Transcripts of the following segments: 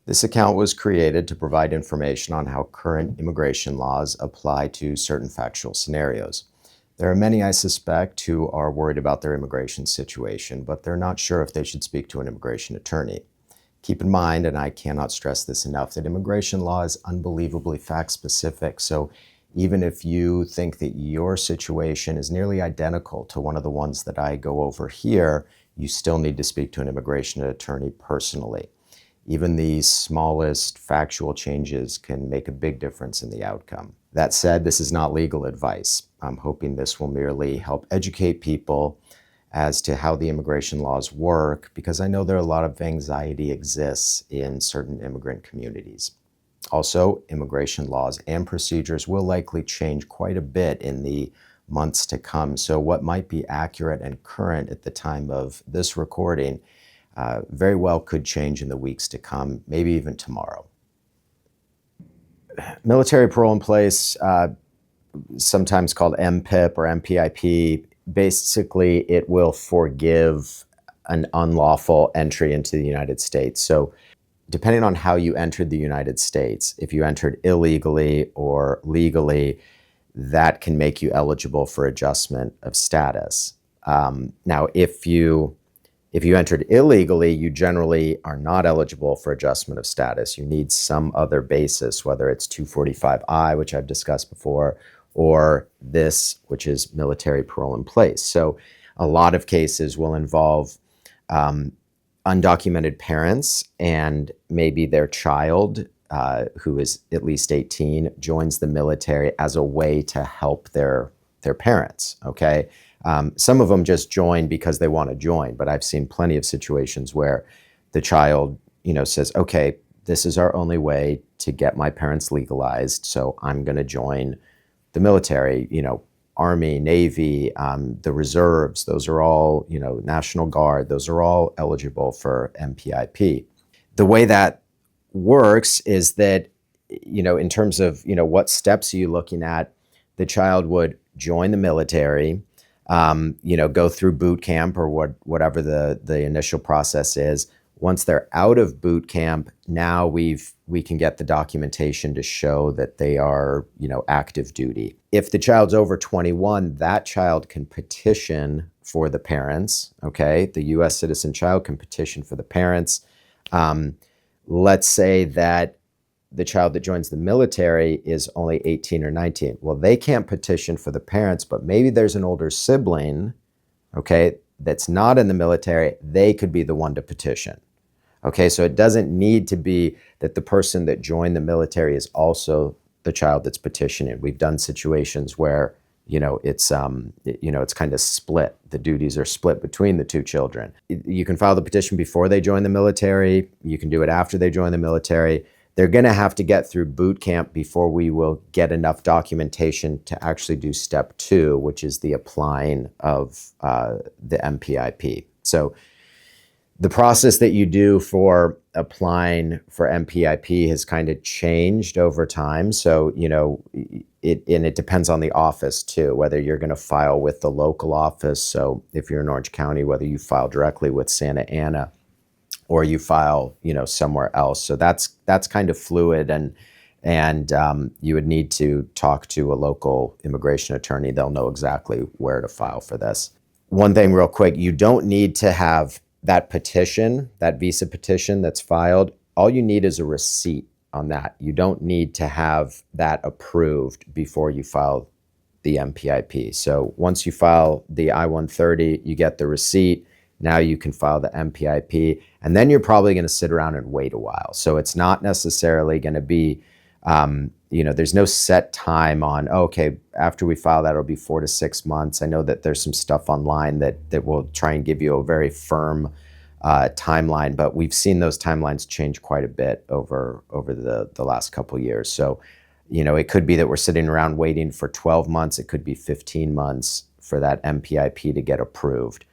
This account was created to provide information on how current immigration laws apply to certain factual scenarios. There are many, I suspect, who are worried about their immigration situation, but they're not sure if they should speak to an immigration attorney. Keep in mind, and I cannot stress this enough, that immigration law is unbelievably fact-specific. So even if you think that your situation is nearly identical to one of the ones that I go over here, you still need to speak to an immigration attorney personally. Even the smallest factual changes can make a big difference in the outcome. That said, this is not legal advice. I'm hoping this will merely help educate people as to how the immigration laws work, because I know there are a lot of anxiety exists in certain immigrant communities. Also, immigration laws and procedures will likely change quite a bit in the months to come. So what might be accurate and current at the time of this recording very well could change in the weeks to come, maybe even tomorrow. Military parole in place, sometimes called MPIP or MPIP, basically it will forgive an unlawful entry into the United States. So depending on how you entered the United States, if you entered illegally or legally, that can make you eligible for adjustment of status. Now, if you entered illegally, you generally are not eligible for adjustment of status. You need some other basis, whether it's 245I, which I've discussed before, or this, which is military parole in place. So a lot of cases will involve undocumented parents, and maybe their child, who is at least 18, joins the military as a way to help their parents, okay? Some of them just join because they want to join, but I've seen plenty of situations where the child, says, okay, this is our only way to get my parents legalized, so I'm going to join the military, Army, Navy, the reserves, those are all, National Guard, those are all eligible for MPIP. The way that works is that, in terms of, what steps are you looking at, the child would join the military, go through boot camp or whatever the initial process is. Once they're out of boot camp, now we can get the documentation to show that they are, active duty. If the child's over 21, that child can petition for the parents, okay? The US citizen child can petition for the parents. Let's say that the child that joins the military is only 18 or 19. Well, they can't petition for the parents, but maybe there's an older sibling, okay, that's not in the military. They could be the one to petition. Okay, so it doesn't need to be that the person that joined the military is also the child that's petitioning. We've done situations where, it's kind of split. The duties are split between the two children. You can file the petition before they join the military. You can do it after they join the military. They're going to have to get through boot camp before we will get enough documentation to actually do step 2, which is the applying of the MPIP. So the process that you do for applying for MPIP has kind of changed over time. So, it depends on the office too, whether you're going to file with the local office. So if you're in Orange County, whether you file directly with Santa Ana or you file, somewhere else. So that's kind of fluid, and you would need to talk to a local immigration attorney. They'll know exactly where to file for this. One thing real quick, you don't need to have that petition, that visa petition that's filed. All you need is a receipt on that. You don't need to have that approved before you file the MPIP. So once you file the I-130, you get the receipt. Now you can file the MPIP, and then you're probably going to sit around and wait a while. So it's not necessarily going to be, there's no set time on, okay, after we file that, it'll be 4 to 6 months. I know that there's some stuff online that will try and give you a very firm timeline, but we've seen those timelines change quite a bit over the last couple of years. So, it could be that we're sitting around waiting for 12 months. It could be 15 months for that MPIP to get approved.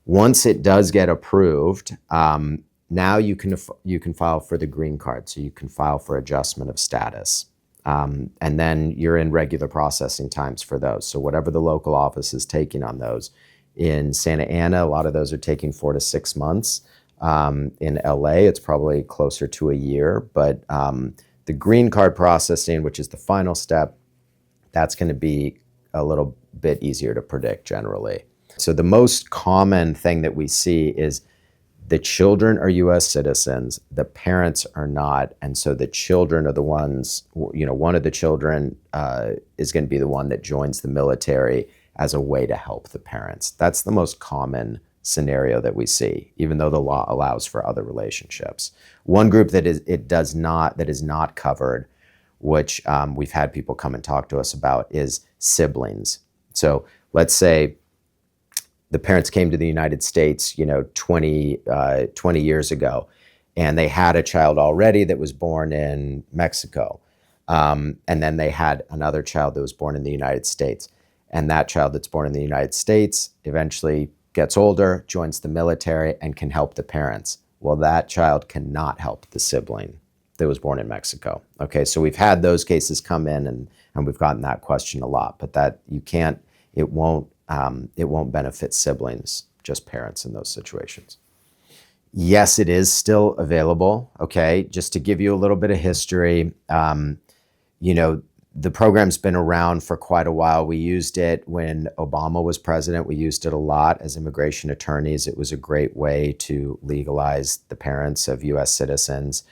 Once it does get approved, now you can file for the green card. So you can file for adjustment of status. And then you're in regular processing times for those. So whatever the local office is taking on those. In Santa Ana, a lot of those are taking 4 to 6 months. In LA, it's probably closer to a year, but the green card processing, which is the final step, that's going to be a little bit easier to predict generally. So the most common thing that we see is the children are US citizens, the parents are not, and so the children are the ones, one of the children is going to be the one that joins the military as a way to help the parents. That's the most common scenario that we see, even though the law allows for other relationships. One group that is not covered, which we've had people come and talk to us about, is siblings. So let's say the parents came to the United States, 20 years ago, and they had a child already that was born in Mexico. And then they had another child that was born in the United States. And that child that's born in the United States eventually gets older, joins the military, and can help the parents. Well, that child cannot help the sibling that was born in Mexico. Okay, so we've had those cases come in, and we've gotten that question a lot, but that it won't benefit siblings, just parents in those situations. Yes, it is still available. Okay, just to give you a little bit of history, the program's been around for quite a while. We used it when Obama was president. We used it a lot as immigration attorneys. It was a great way to legalize the parents of US citizens.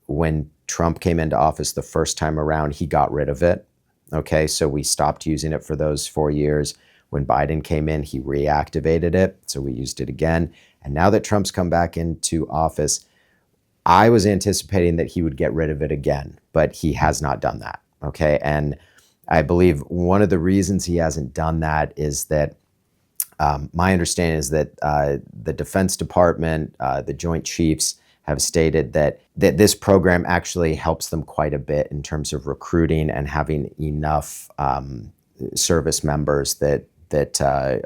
When Trump came into office the first time around, he got rid of it. Okay, so we stopped using it for those 4 years. When Biden came in, he reactivated it, so we used it again. And now that Trump's come back into office, I was anticipating that he would get rid of it again, but he has not done that. Okay, and I believe one of the reasons he hasn't done that is that my understanding is that the Defense Department, the Joint Chiefs, have stated that this program actually helps them quite a bit in terms of recruiting and having enough service members that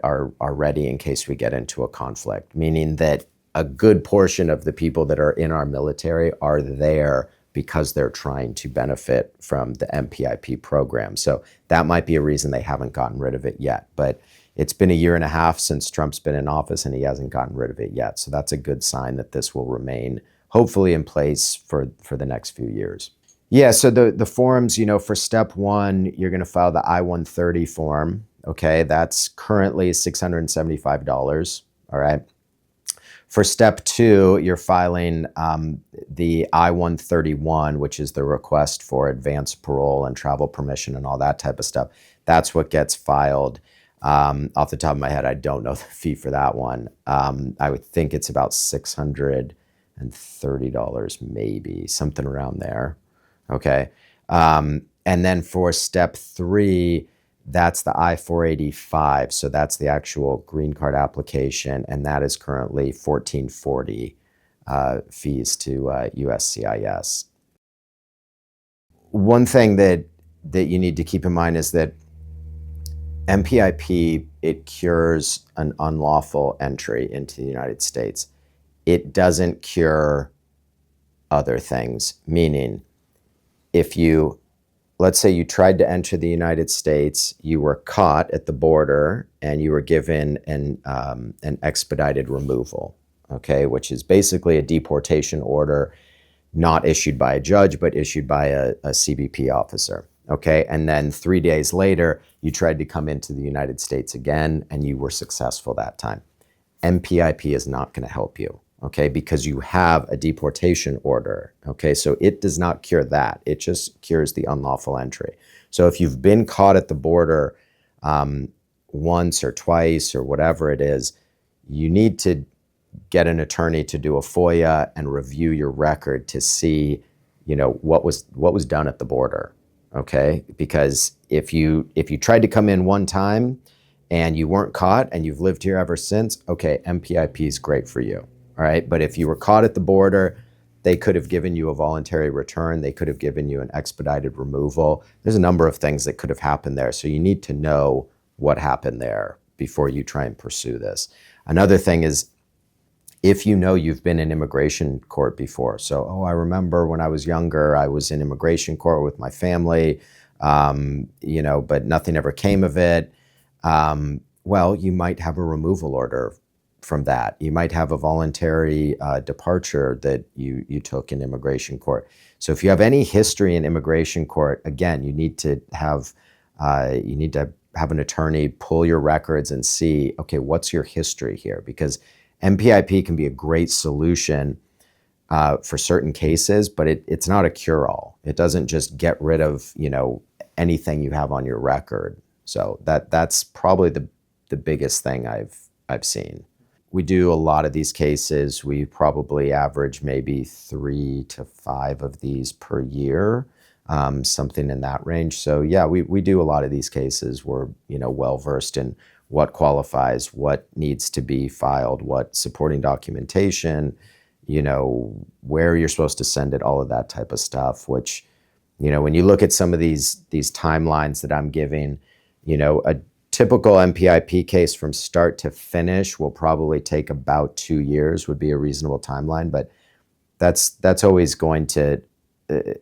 are ready in case we get into a conflict, meaning that a good portion of the people that are in our military are there because they're trying to benefit from the MPIP program. So that might be a reason they haven't gotten rid of it yet. But it's been a year and a half since Trump's been in office, and he hasn't gotten rid of it yet. So that's a good sign that this will remain hopefully in place for the next few years. Yeah, so the forms, for step one, you're going to file the I-130 form. Okay, that's currently $675. All right. For step two, you're filing the I-131, which is the request for advanced parole and travel permission and all that type of stuff. That's what gets filed. Off the top of my head, I don't know the fee for that one. I would think it's about $630, maybe, something around there. Okay. And then for step three, that's the I-485. So that's the actual green card application. And that is currently $1,440 fees to USCIS. One thing that you need to keep in mind is that MPIP, it cures an unlawful entry into the United States. It doesn't cure other things, meaning let's say you tried to enter the United States, you were caught at the border, and you were given an expedited removal, okay, which is basically a deportation order not issued by a judge, but issued by a CBP officer, okay? And then 3 days later, you tried to come into the United States again, and you were successful that time. MPIP is not going to help you. Okay, because you have a deportation order. Okay, so it does not cure that. It just cures the unlawful entry. So if you've been caught at the border once or twice or whatever it is, you need to get an attorney to do a FOIA and review your record to see, what was done at the border. Okay, because if you tried to come in one time and you weren't caught and you've lived here ever since, okay, MPIP is great for you. All right, but if you were caught at the border, they could have given you a voluntary return. They could have given you an expedited removal. There's a number of things that could have happened there. So you need to know what happened there before you try and pursue this. Another thing is, if you've been in immigration court before. So, I remember when I was younger, I was in immigration court with my family, but nothing ever came of it. Well, you might have a removal order from that. You might have a voluntary departure that you took in immigration court. So if you have any history in immigration court, again, you need to have an attorney pull your records and see, okay, what's your history here? Because MPIP can be a great solution for certain cases, but it's not a cure-all. It doesn't just get rid of anything you have on your record. So that's probably the biggest thing I've seen. We do a lot of these cases. We probably average maybe 3 to 5 of these per year, something in that range. So yeah, we do a lot of these cases. We're well versed in what qualifies, what needs to be filed, what supporting documentation, where you're supposed to send it, all of that type of stuff, which, when you look at some of these timelines that I'm giving, a typical MPIP case from start to finish will probably take about 2 years, would be a reasonable timeline. But that's always going to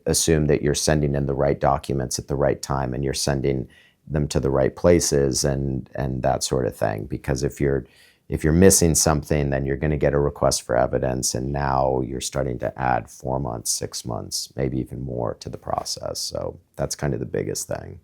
assume that you're sending in the right documents at the right time and you're sending them to the right places and that sort of thing. Because if you're missing something, then you're going to get a request for evidence, and now you're starting to add 4 months, 6 months, maybe even more to the process. So that's kind of the biggest thing.